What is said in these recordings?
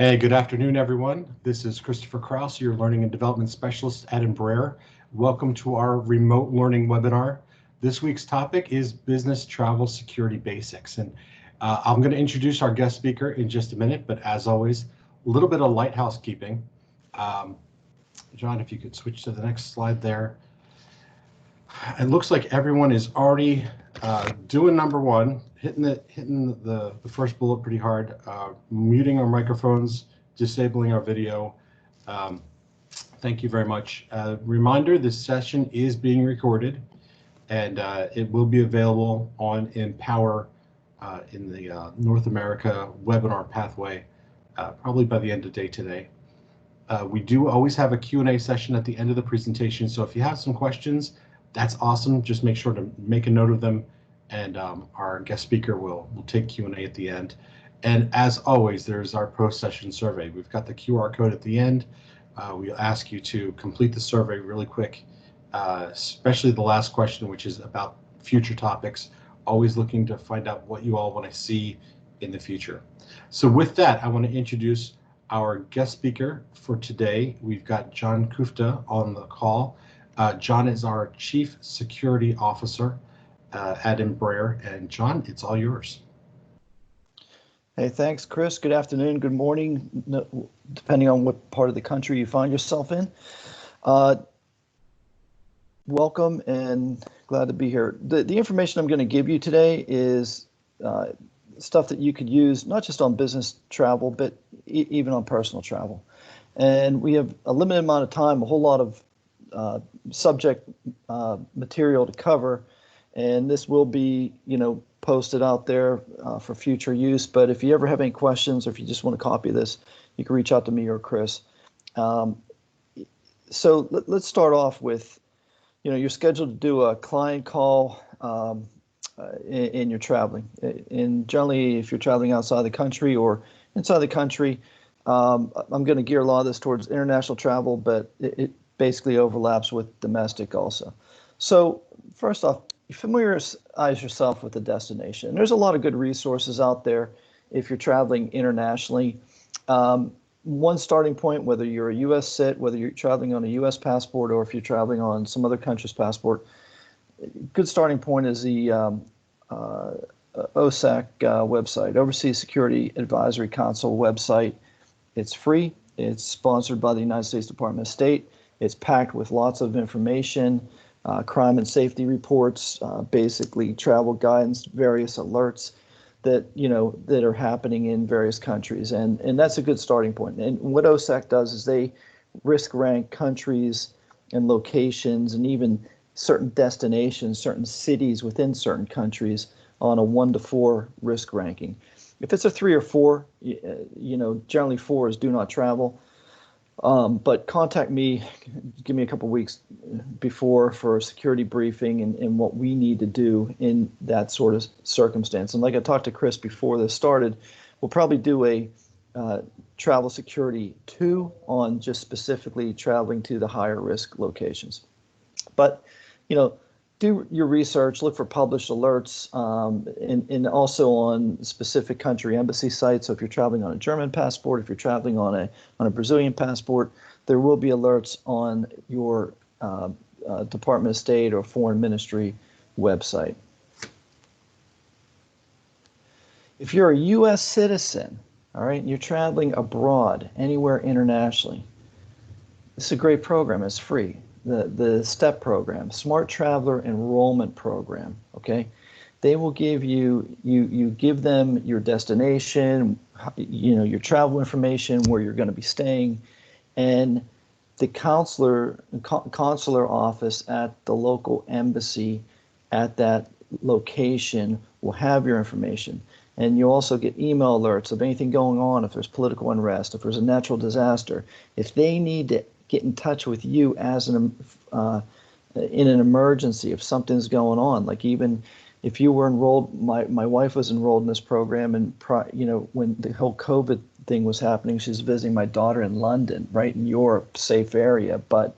Hey, good afternoon, everyone. This is Christopher Kraus, your Learning and Development Specialist at Embraer. Welcome to our remote learning webinar. This week's topic is Business Travel Security Basics. And I'm going to introduce our guest speaker in just a minute, but as always, a little bit of light housekeeping. John, if you could switch to the next slide there. It looks like everyone is already doing number one, hitting the first bullet pretty hard, muting our microphones, disabling our video. Thank you very much. Reminder, this session is being recorded and it will be available on Empower in the North America webinar pathway probably by the end of the day today. We do always have a Q&A session at the end of the presentation, so if you have some questions, that's awesome. Just make sure to make a note of them, and our guest speaker will take Q&A at the end. And as always, there's our post-session survey. We've got the QR code at the end. We'll ask you to complete the survey really quick, especially the last question, which is about future topics. Always looking to find out what you all want to see in the future. So with that, I want to introduce our guest speaker for today. We've got John Kufta on the call. John is our Chief Security Officer at Embraer. And John, it's all yours. Hey, thanks, Chris. Good afternoon, good morning, depending on what part of the country you find yourself in. Welcome and glad to be here. The information I'm going to give you today is stuff that you could use not just on business travel, but even on personal travel. And we have a limited amount of time, a whole lot of subject material to cover, and this will be, posted out there for future use. But if you ever have any questions, or if you just want to copy this, you can reach out to me or Chris. So let's start off with, you're scheduled to do a client call and you're traveling. And generally, if you're traveling outside the country or inside the country, I'm going to gear a lot of this towards international travel, but it basically overlaps with domestic also. So first off, familiarize yourself with the destination. And there's a lot of good resources out there if you're traveling internationally. One starting point, whether you're a U.S. cit, whether you're traveling on a U.S. passport, or if you're traveling on some other country's passport, good starting point is the OSAC website, Overseas Security Advisory Council website. It's free. It's sponsored by the United States Department of State. It's packed with lots of information, crime and safety reports, basically travel guidance, various alerts that that are happening in various countries, and that's a good starting point. And what OSAC does is they risk rank countries and locations, and even certain destinations, certain cities within certain countries on a 1 to 4 risk ranking. If it's a 3 or 4, generally 4 is do not travel. But contact me, give me a couple weeks before for a security briefing and what we need to do in that sort of circumstance. And like I talked to Chris before this started, we'll probably do a travel security 2 on just specifically traveling to the higher risk locations. But, do your research, look for published alerts, and also on specific country embassy sites. So if you're traveling on a German passport, if you're traveling on a Brazilian passport, there will be alerts on your Department of State or Foreign Ministry website. If you're a U.S. citizen, all right, and you're traveling abroad, anywhere internationally, this is a great program. It's free. The STEP program, Smart Traveler Enrollment Program, okay? They will give you give them your destination, your travel information, where you're going to be staying, and the consular office at the local embassy at that location will have your information. And you also get email alerts of anything going on, if there's political unrest, if there's a natural disaster, if they need to get in touch with you as in an emergency if something's going on. Like even if you were enrolled, my wife was enrolled in this program, and when the whole COVID thing was happening, she was visiting my daughter in London, right in Europe, safe area. But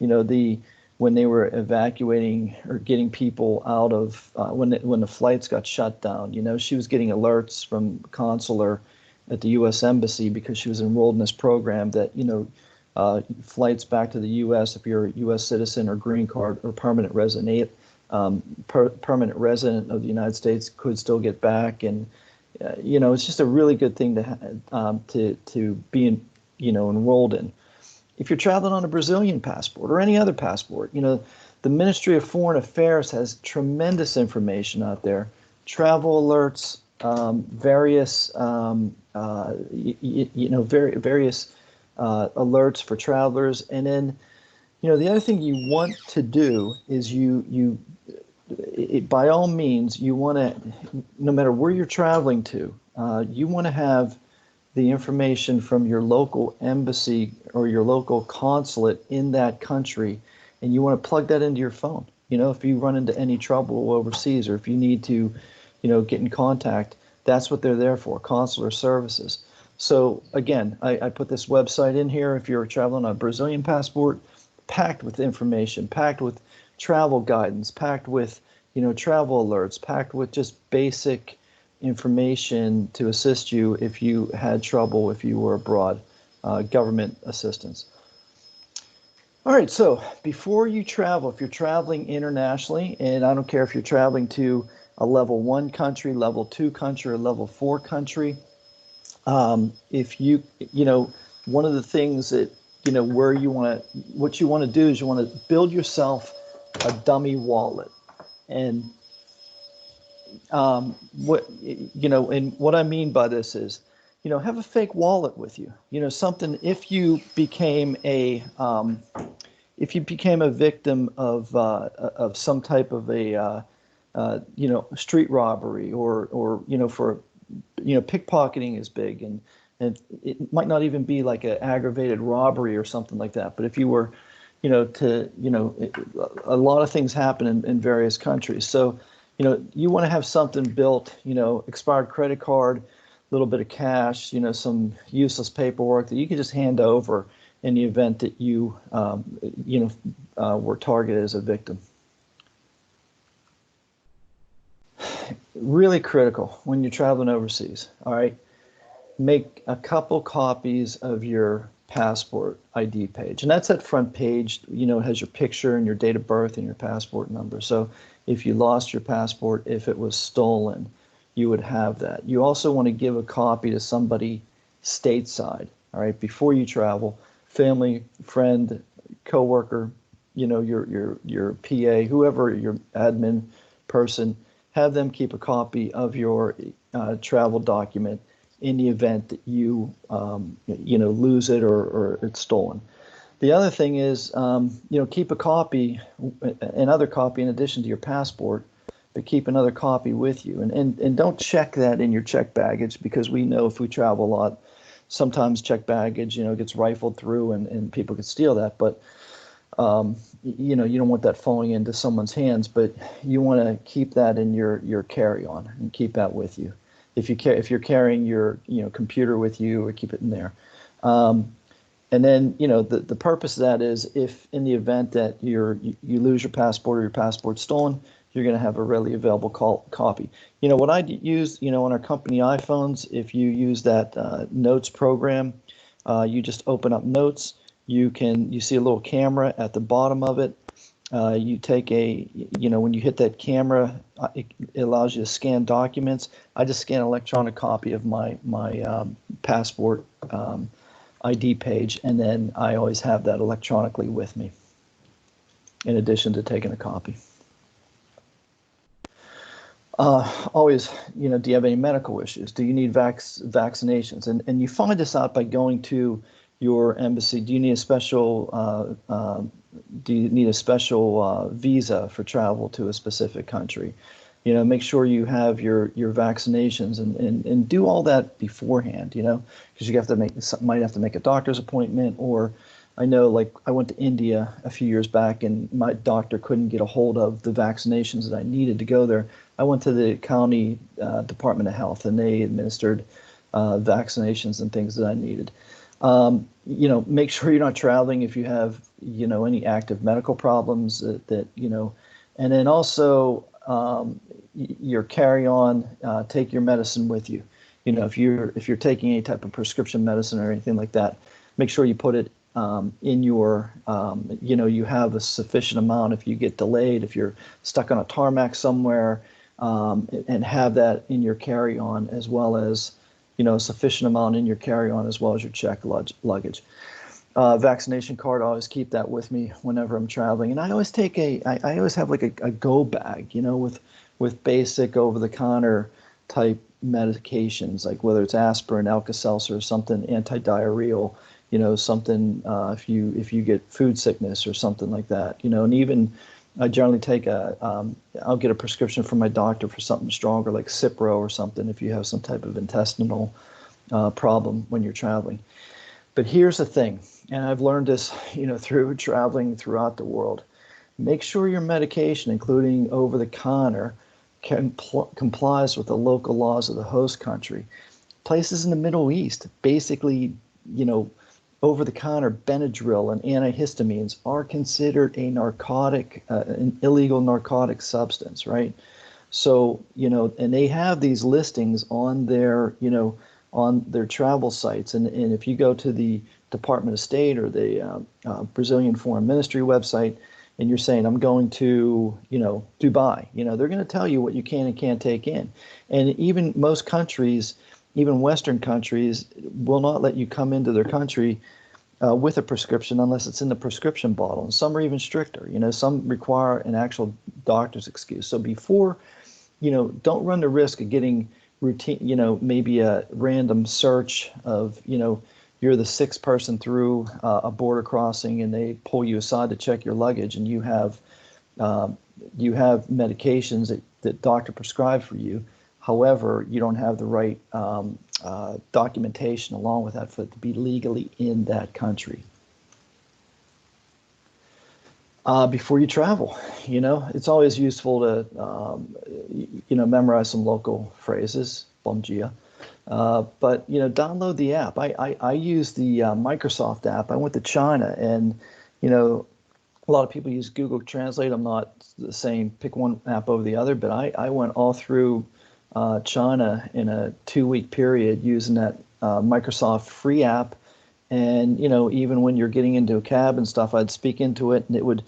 when they were evacuating or getting people out of when the flights got shut down, she was getting alerts from consular at the U.S. Embassy because she was enrolled in this program that, flights back to the U.S. if you're a U.S. citizen or green card or permanent resident, permanent resident of the United States could still get back. And, it's just a really good thing to be enrolled in. If you're traveling on a Brazilian passport or any other passport, the Ministry of Foreign Affairs has tremendous information out there, travel alerts, various various alerts for travelers. And then, the other thing you want to do is by all means, you want to, no matter where you're traveling to, you want to have the information from your local embassy or your local consulate in that country, and you want to plug that into your phone. If you run into any trouble overseas, or if you need to, get in contact, that's what they're there for, consular services. So again, I put this website in here. If you're traveling on a Brazilian passport, packed with information, packed with travel guidance, packed with, travel alerts, packed with just basic information to assist you if you had trouble, if you were abroad, government assistance. All right, so before you travel, if you're traveling internationally, and I don't care if you're traveling to a level 1 country, level 2 country, or level 4 country, if you, one of the things that, what you want to do is you want to build yourself a dummy wallet. And what I mean by this is, have a fake wallet with you. Something, if you became a victim of some type of a street robbery, or for pickpocketing is big, and it might not even be like an aggravated robbery or something like that. But if you were, a lot of things happen in various countries. So, you want to have something built, expired credit card, a little bit of cash, some useless paperwork that you can just hand over in the event that you, were targeted as a victim. Really critical when you're traveling overseas. All right, make a couple copies of your passport ID page, and that's that front page. It has your picture and your date of birth and your passport number. So if you lost your passport, if it was stolen, you would have that. You also want to give a copy to somebody stateside. All right, before you travel, family, friend, coworker, your PA, whoever, your admin person. Have them keep a copy of your travel document in the event that you, lose it or it's stolen. The other thing is, keep a copy, another copy in addition to your passport, but keep another copy with you. And don't check that in your checked baggage, because we know if we travel a lot, sometimes checked baggage, gets rifled through and people could steal that. But you don't want that falling into someone's hands, but you want to keep that in your carry-on and keep that with you. If you're carrying your computer with you, or keep it in there. And then the purpose of that is, if in the event that you lose your passport or your passport's stolen, you're going to have a readily available copy. What I use, on our company iPhones, if you use that Notes program, you just open up Notes. You see a little camera at the bottom of it. You take when you hit that camera, it allows you to scan documents. I just scan an electronic copy of my passport ID page, and then I always have that electronically with me, in addition to taking a copy. Always, do you have any medical issues? Do you need vaccinations? And you find this out by going to your embassy. Do you need a special visa for travel to a specific country? Make sure you have your vaccinations and do all that beforehand, because you might have to make a doctor's appointment. Or I know, like, I went to India a few years back and my doctor couldn't get a hold of the vaccinations that I needed to go there. I went to the county Department of Health, and they administered vaccinations and things that I needed. Make sure you're not traveling if you have, any active medical problems that and then also your carry-on, take your medicine with you. if you're taking any type of prescription medicine or anything like that, make sure you put it in your, you have a sufficient amount. If you get delayed, if you're stuck on a tarmac somewhere, and have that in your carry-on, as well as, a sufficient amount in your carry-on, as well as your checked luggage. Vaccination card, I always keep that with me whenever I'm traveling. And I always I always have like a go bag, with basic over-the-counter type medications, like whether it's aspirin, Alka-Seltzer, something anti-diarrheal, something if you get food sickness or something like that, and even I generally take I'll get a prescription from my doctor for something stronger like Cipro or something if you have some type of intestinal problem when you're traveling. But here's the thing, and I've learned this, through traveling throughout the world. Make sure your medication, including over-the-counter, complies with the local laws of the host country. Places in the Middle East, basically, over-the-counter Benadryl and antihistamines are considered a narcotic, an illegal narcotic substance, right? So, and they have these listings on their, on their travel sites. And if you go to the Department of State or the Brazilian Foreign Ministry website, and you're saying, I'm going to, Dubai, they're going to tell you what you can and can't take in. And even most countries, even Western countries, will not let you come into their country with a prescription unless it's in the prescription bottle. And some are even stricter. Some require an actual doctor's excuse. So before, don't run the risk of getting routine, maybe a random search of, you're the sixth person through a border crossing and they pull you aside to check your luggage, and you have medications that doctor prescribed for you. However, you don't have the right documentation along with that for it to be legally in that country. Before you travel, it's always useful to, memorize some local phrases, bom dia. But, download the app. I use the Microsoft app. I went to China, and, a lot of people use Google Translate. I'm not saying pick one app over the other, but I went all through China in a 2-week period using that Microsoft free app. And, even when you're getting into a cab and stuff, I'd speak into it and it would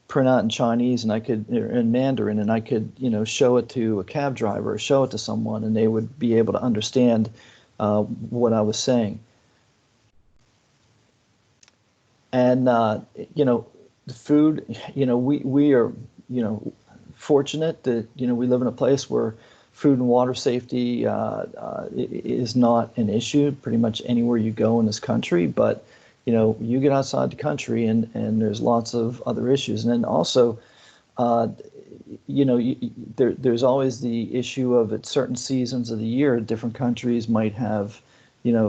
print out in Chinese and in Mandarin, and I could, show it to a cab driver or show it to someone, and they would be able to understand what I was saying. And, the food, we are, fortunate that, we live in a place where food and water safety is not an issue pretty much anywhere you go in this country. But, you get outside the country and there's lots of other issues. And then also, there's always the issue of at certain seasons of the year, different countries might have,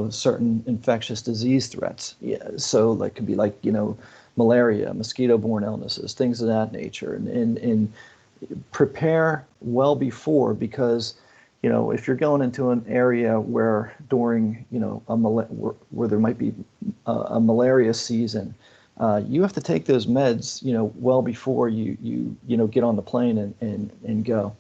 certain infectious disease threats. Yeah, so that could be like, malaria, mosquito-borne illnesses, things of that nature. And prepare well before, because if you're going into an area where during where there might be a malaria season, you have to take those meds well before you get on the plane and go.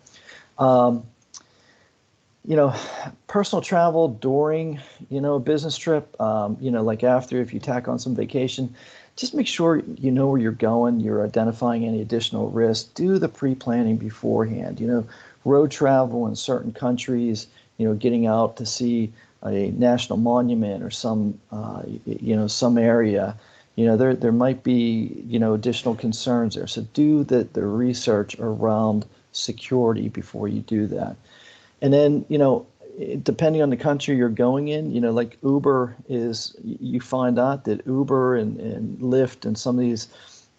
Personal travel during a business trip, like after, if you tack on some vacation, just make sure you know where you're going, you're identifying any additional risks. Do the pre-planning beforehand. Road travel in certain countries, getting out to see a national monument or some area, there might be, additional concerns there. So do the research around security before you do that. And then, depending on the country you're going in, like Uber you find out that Uber and Lyft and some of these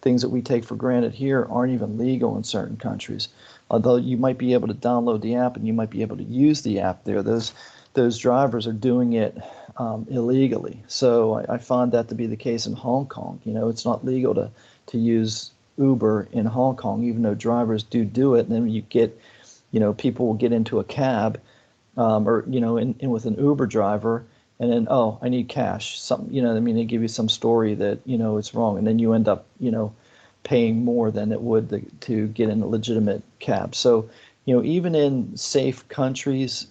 things that we take for granted here aren't even legal in certain countries. Although you might be able to download the app and you might be able to use the app there, those drivers are doing it illegally. So I found that to be the case in Hong Kong. It's not legal to use Uber in Hong Kong, even though drivers do it. And then you get, people will get into a cab or, in with an Uber driver, and then, oh, I need cash. They give you some story that, it's wrong. And then you end up, paying more than it would to get in a legitimate cab. So, even in safe countries,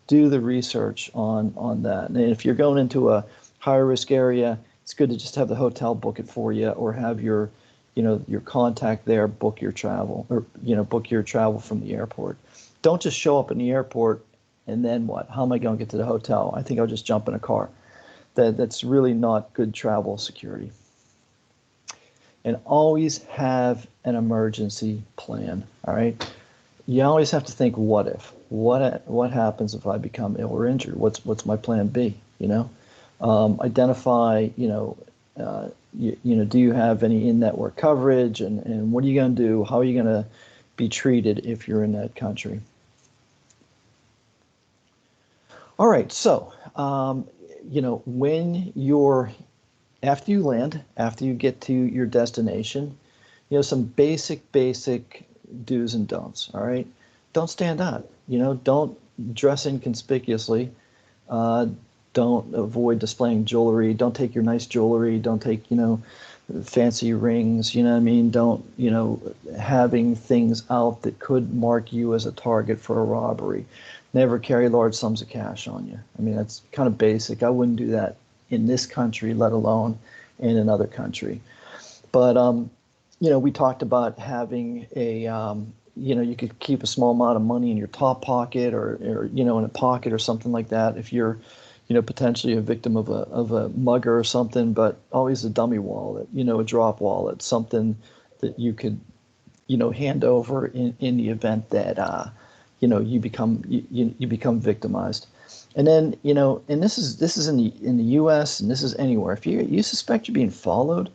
do the research on that. And if you're going into a higher risk area, it's good to just have the hotel book it for you, or have your, your contact there book your travel, or book your travel from the airport. Don't just show up in the airport and then what? How am I going to get to the hotel? I think I'll just jump in a car. That's really not good travel security. And always have an emergency plan. All right. You always have to think, what if? What happens if I become ill or injured? What's my plan B? Identify. Do you have any in-network coverage, and what are you going to do? How are you going to be treated if you're in that country? All right. So, when you're after you land, after you get to your destination, some basic do's and don'ts. All right. Don't stand out. Don't dress inconspicuously. Don't avoid displaying jewelry. Don't take your nice jewelry. Don't take, fancy rings. You know what I mean? Don't, having things out that could mark you as a target for a robbery. Never carry large sums of cash on you. I mean, that's kind of basic. I wouldn't do that in this country, let alone in another country. But, we talked about having a, you could keep a small amount of money in your top pocket, or in a pocket or something like that if you're, potentially a victim of a mugger or something. But always a dummy wallet, a drop wallet, something that you could, hand over in the event that, you become victimized. And then, and this is in the U.S. and this is anywhere. If you suspect you're being followed,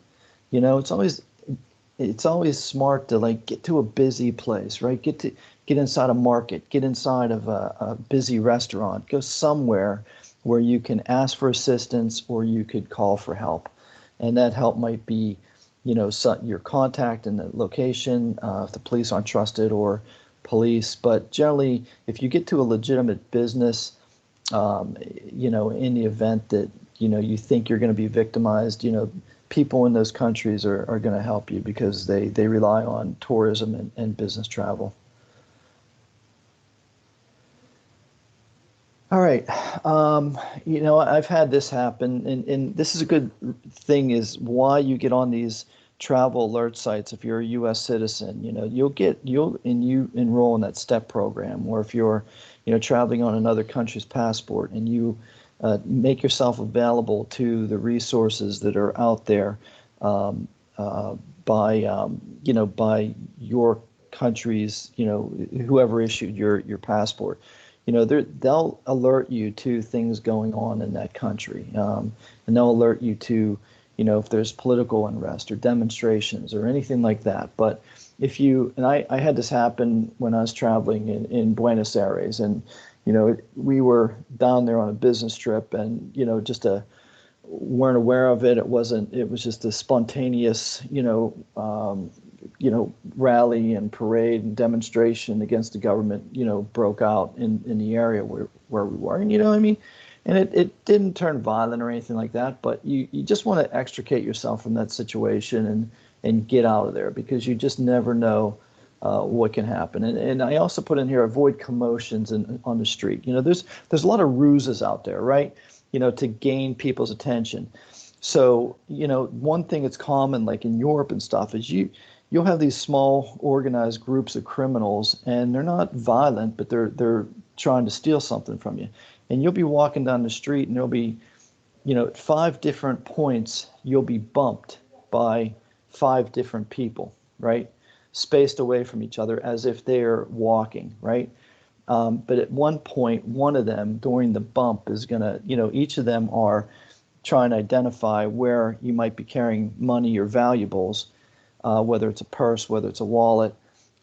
it's always smart to get to a busy place, right? Get inside a market, get inside of a busy restaurant, go somewhere where you can ask for assistance, or you could call for help. And that help might be, your contact and the location, if the police aren't trusted, or police. But generally, if you get to a legitimate business, in the event that, you think you're going to be victimized, people in those countries are going to help you, because they rely on tourism and business travel. All right. I've had this happen, and this is a good thing, is why you get on these travel alert sites. If you're a U.S. citizen, you enroll in that STEP program, or if you're, traveling on another country's passport, and you make yourself available to the resources that are out there by your country's, whoever issued your passport. They'll alert you to things going on in that country, and they'll alert you to, if there's political unrest or demonstrations or anything like that. But if you, and I had this happen when I was traveling in Buenos Aires, and, we were down there on a business trip, and, weren't aware of it. It was just a spontaneous, rally and parade and demonstration against the government, broke out in the area where we were. And, I mean, and it didn't turn violent or anything like that, but you just want to extricate yourself from that situation and get out of there, because you just never know what can happen. And I also put in here, avoid commotions on the street. There's a lot of ruses out there, right? To gain people's attention. So, one thing that's common, like in Europe and stuff, is you'll have these small organized groups of criminals, and they're not violent, but they're trying to steal something from you. And you'll be walking down the street, and there'll be, at 5 different points, you'll be bumped by 5 different people, right? Spaced away from each other as if they're walking, right? But at one point, one of them during the bump is going to, each of them are trying to identify where you might be carrying money or valuables, whether it's a purse, whether it's a wallet.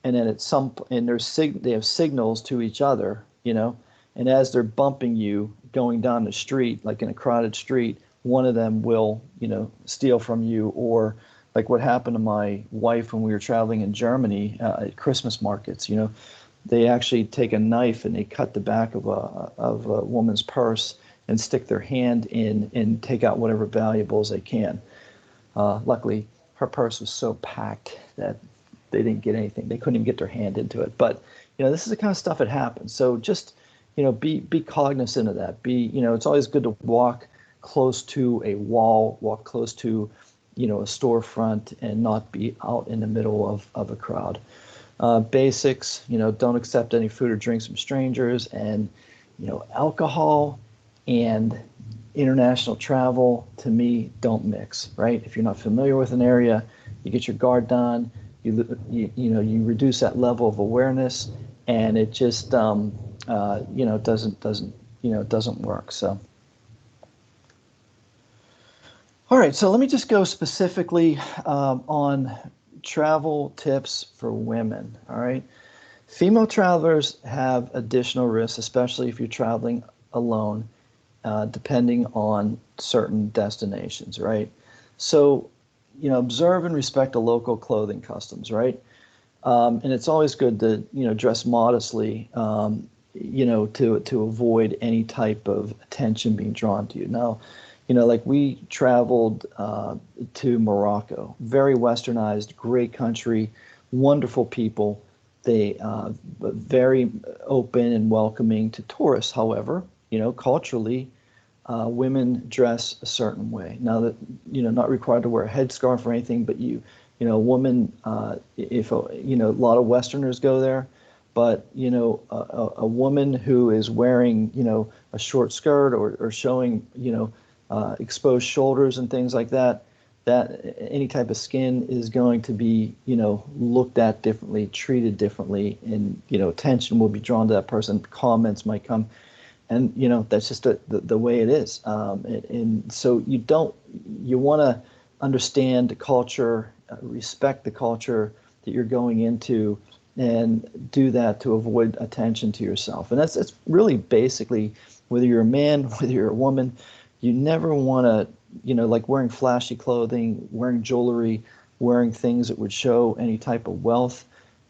And then they have signals to each other, and as they're bumping you going down the street, like in a crowded street, one of them will, steal from you. Or like what happened to my wife when we were traveling in Germany at Christmas markets, they actually take a knife and they cut the back of a woman's purse and stick their hand in and take out whatever valuables they can. Luckily, her purse was so packed that they didn't get anything. They couldn't even get their hand into it. But, this is the kind of stuff that happens. So just, be cognizant of that. It's always good to walk close to a wall, walk close to, a storefront, and not be out in the middle of a crowd. Basics, don't accept any food or drinks from strangers, and, alcohol and international travel, to me, don't mix, right? If you're not familiar with an area, you get your guard down, you reduce that level of awareness, and it just, doesn't work. So, all right, so let me just go specifically on travel tips for women. All right. Female travelers have additional risks, especially if you're traveling alone, depending on certain destinations, right? So, observe and respect the local clothing customs, right? And it's always good to, dress modestly, to avoid any type of attention being drawn to you. Now, like we traveled to Morocco, very westernized, great country, wonderful people. They very open and welcoming to tourists. However, culturally, women dress a certain way. Now that, not required to wear a headscarf or anything, but a woman, if, a lot of Westerners go there, but, a woman who is wearing, a short skirt or showing, exposed shoulders and things like that, that any type of skin is going to be, looked at differently, treated differently, and, attention will be drawn to that person. Comments might come, and, that's just the way it is. And so you want to understand the culture, respect the culture that you're going into, and do that to avoid attention to yourself. And that's really basically, whether you're a man, whether you're a woman, you never want to, like wearing flashy clothing, wearing jewelry, wearing things that would show any type of wealth.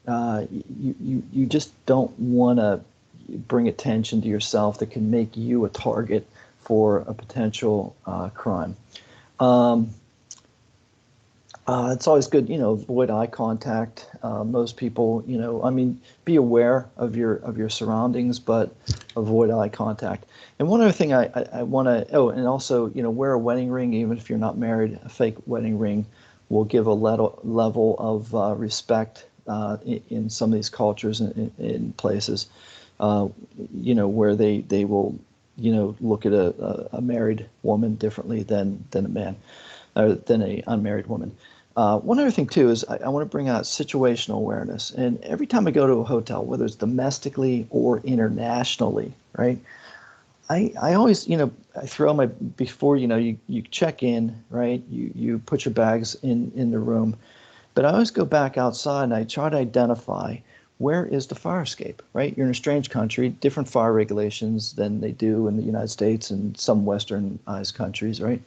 You just don't want to bring attention to yourself that can make you a target for a potential crime. It's always good, avoid eye contact. Most people, be aware of your surroundings, but avoid eye contact. And one other thing I want to, and also, wear a wedding ring, even if you're not married. A fake wedding ring will give a level of respect in some of these cultures and in places, where they will, look at a married woman differently than a man, or than a unmarried woman. One other thing too is I want to bring out situational awareness. And every time I go to a hotel, whether it's domestically or internationally, right? I always, I throw before, you check in, right? You put your bags in the room, but I always go back outside and I try to identify where is the fire escape, right? You're in a strange country, different fire regulations than they do in the United States and some westernized countries, right?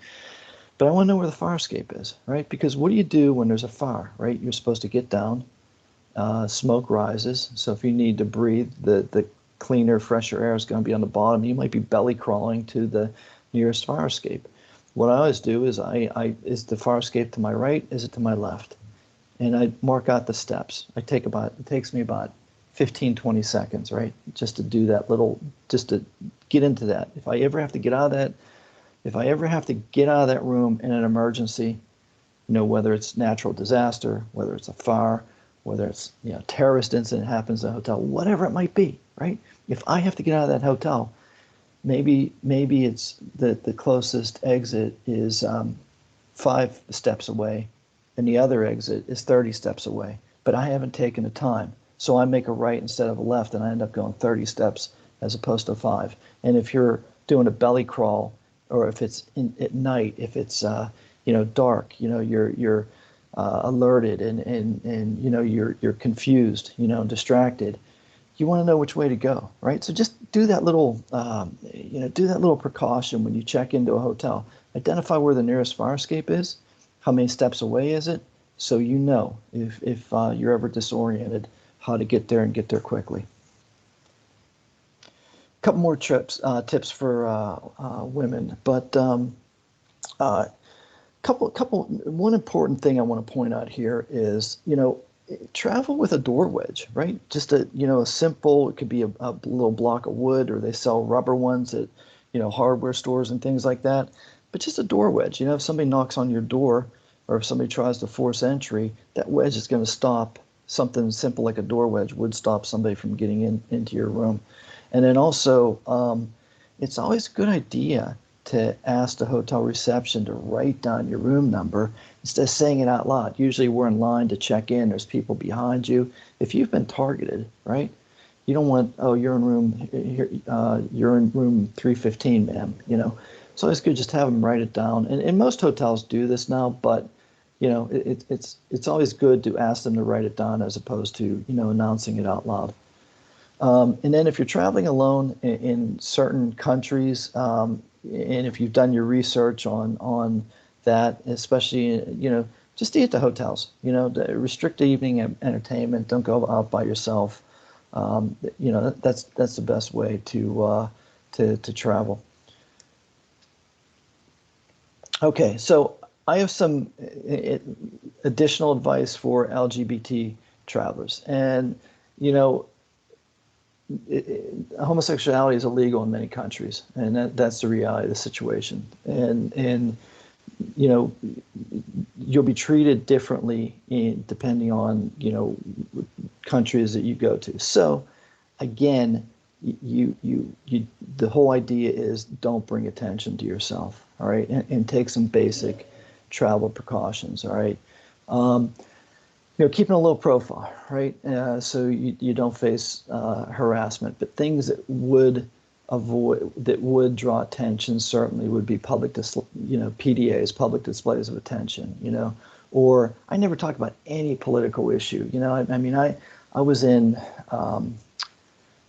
But I want to know where the fire escape is, right? Because what do you do when there's a fire, right? You're supposed to get down, smoke rises. So if you need to breathe, the cleaner, fresher air is going to be on the bottom. You might be belly crawling to the nearest fire escape. What I always do is is the fire escape to my right? Is it to my left? And I mark out the steps. It takes me about 15, 20 seconds, right? Just to do that just to get into that. If I ever have to get out of that room in an emergency, whether it's natural disaster, whether it's a fire, whether it's, terrorist incident happens in a hotel, whatever it might be, right? If I have to get out of that hotel, maybe it's the closest exit is 5 steps away, and the other exit is 30 steps away, but I haven't taken the time. So I make a right instead of a left, and I end up going 30 steps as opposed to 5. And if you're doing a belly crawl, or if it's at night, if it's dark, you're alerted and you're confused, distracted. You want to know which way to go, right? So just do that little precaution when you check into a hotel. Identify where the nearest fire escape is. How many steps away is it? So if you're ever disoriented, how to get there and get there quickly. Couple more tips for women, but one important thing I want to point out here is, travel with a door wedge, right? Just a, a simple, it could be a little block of wood, or they sell rubber ones at, hardware stores and things like that. But just a door wedge, if somebody knocks on your door or if somebody tries to force entry, that wedge is going to stop. Something simple like a door wedge would stop somebody from getting into your room. And then also, it's always a good idea to ask the hotel reception to write down your room number instead of saying it out loud. Usually we're in line to check in, there's people behind you. If you've been targeted, right? You don't want, oh, you're in room 315, ma'am. It's always good just to have them write it down. And most hotels do this now, but it's always good to ask them to write it down as opposed to announcing it out loud. And then if you're traveling alone in certain countries, and if you've done your research on that, especially, just stay at the hotels, restrict the evening entertainment, don't go out by yourself. That's the best way to travel. Okay, so I have some additional advice for LGBT travelers. And, homosexuality is illegal in many countries, and that's the reality of the situation. And you'll be treated differently depending on countries that you go to. So again, the whole idea is don't bring attention to yourself, all right, and take some basic travel precautions, all right. Keeping a low profile, right? So you don't face harassment, but things that would draw attention certainly would be PDAs, public displays of attention, or I never talk about any political issue. I was in, I'm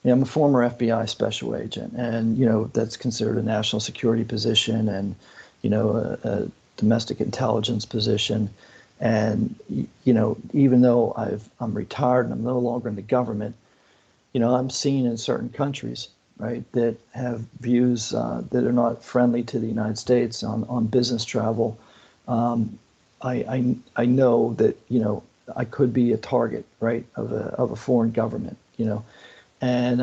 a former FBI special agent, and that's considered a national security position, and a domestic intelligence position. And, even though I'm retired and I'm no longer in the government, I'm seen in certain countries, right, that have views that are not friendly to the United States on business travel. I know that, I could be a target, right, of a foreign government, and,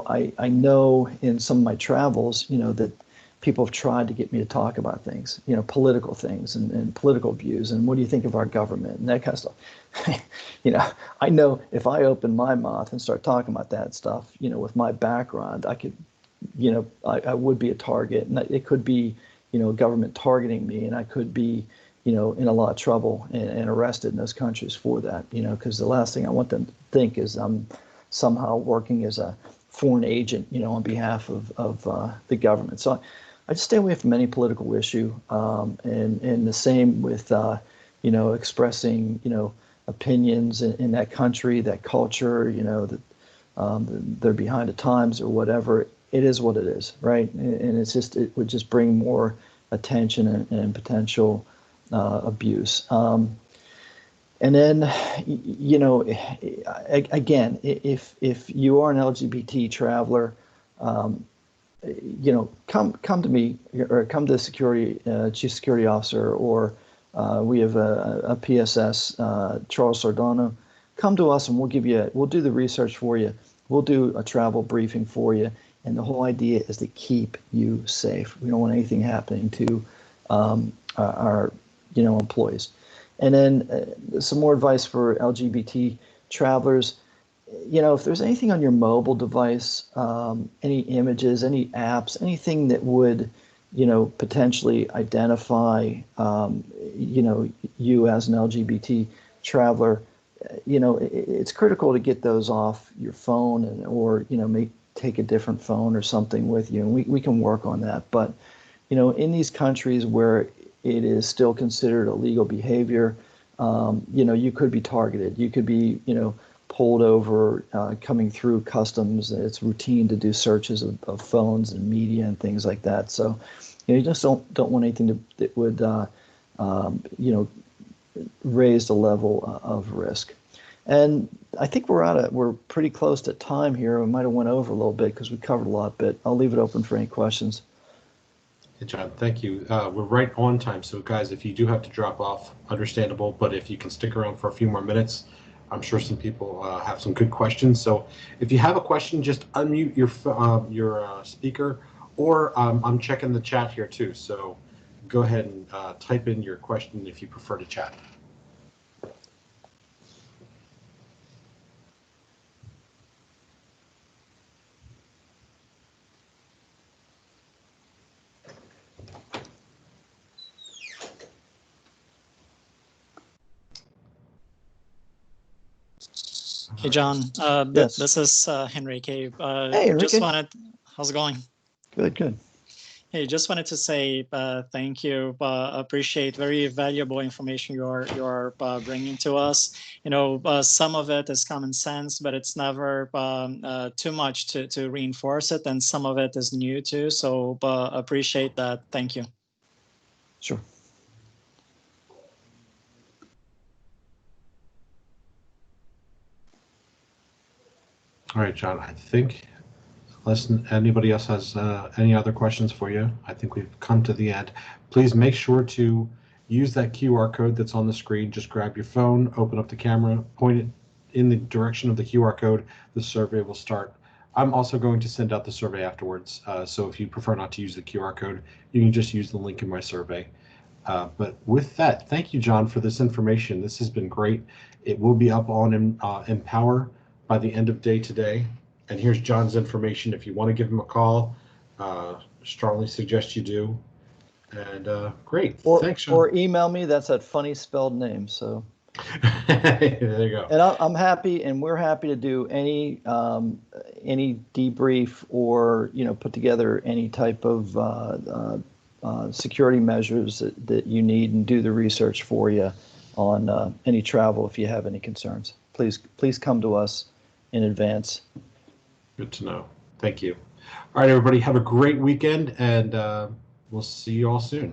I know in some of my travels, that people have tried to get me to talk about things, political things and political views. And what do you think of our government and that kind of stuff? I know if I open my mouth and start talking about that stuff, with my background, I could, I would be a target, and it could be, government targeting me, and I could be, in a lot of trouble and arrested in those countries for that, because the last thing I want them to think is I'm somehow working as a foreign agent, on behalf of the government. So I just stay away from any political issue, and the same with, expressing, opinions in that country, that culture, that they're behind the times or whatever. It is what it is, right? And it would just bring more attention and potential abuse. And then, again, if you are an LGBT traveler, come to me or come to the chief security officer, or we have a PSS, Charles Sardano. Come to us and we'll do the research for you. We'll do a travel briefing for you. And the whole idea is to keep you safe. We don't want anything happening to our employees. And then some more advice for LGBT travelers. If there's anything on your mobile device, any images, any apps, anything that would, potentially identify, you as an LGBT traveler, it's critical to get those off your phone or take a different phone or something with you. And we can work on that. But, in these countries where it is still considered illegal behavior, you could be targeted. You could be, pulled over, coming through customs. It's routine to do searches of phones and media and things like that. So, you just don't want anything that would, raise the level of risk. And I think we're pretty close to time here. We might have went over a little bit because we covered a lot, but I'll leave it open for any questions. Hey, John, thank you. We're right on time. So guys, if you do have to drop off, understandable, but if you can stick around for a few more minutes, I'm sure some people have some good questions. So if you have a question, just unmute your speaker, or I'm checking the chat here too. So go ahead and type in your question if you prefer to chat. Hey, John. Yes. This is Henrique. Hey, Enrique. How's it going? Good, good. Hey, just wanted to say thank you. Appreciate very valuable information you're bringing to us. You know, some of it is common sense, but it's never too much to reinforce it, and some of it is new too. So appreciate that. Thank you. Sure. All right, John, I think unless anybody else has any other questions for you, I think we've come to the end. Please make sure to use that QR code that's on the screen. Just grab your phone, open up the camera, point it in the direction of the QR code. The survey will start. I'm also going to send out the survey afterwards. So if you prefer not to use the QR code, you can just use the link in my survey. But with that, thank you, John, for this information. This has been great. It will be up on Empower by the end of day today. And here's John's information. If you want to give him a call, strongly suggest you do. And great. Thanks, John. Or email me. That's that funny spelled name. So there you go. And I'm happy, and we're happy to do any debrief or put together any type of security measures that you need, and do the research for you on any travel if you have any concerns. Please come to us in advance. Good to know. Thank you. All right, everybody, have a great weekend, and we'll see you all soon.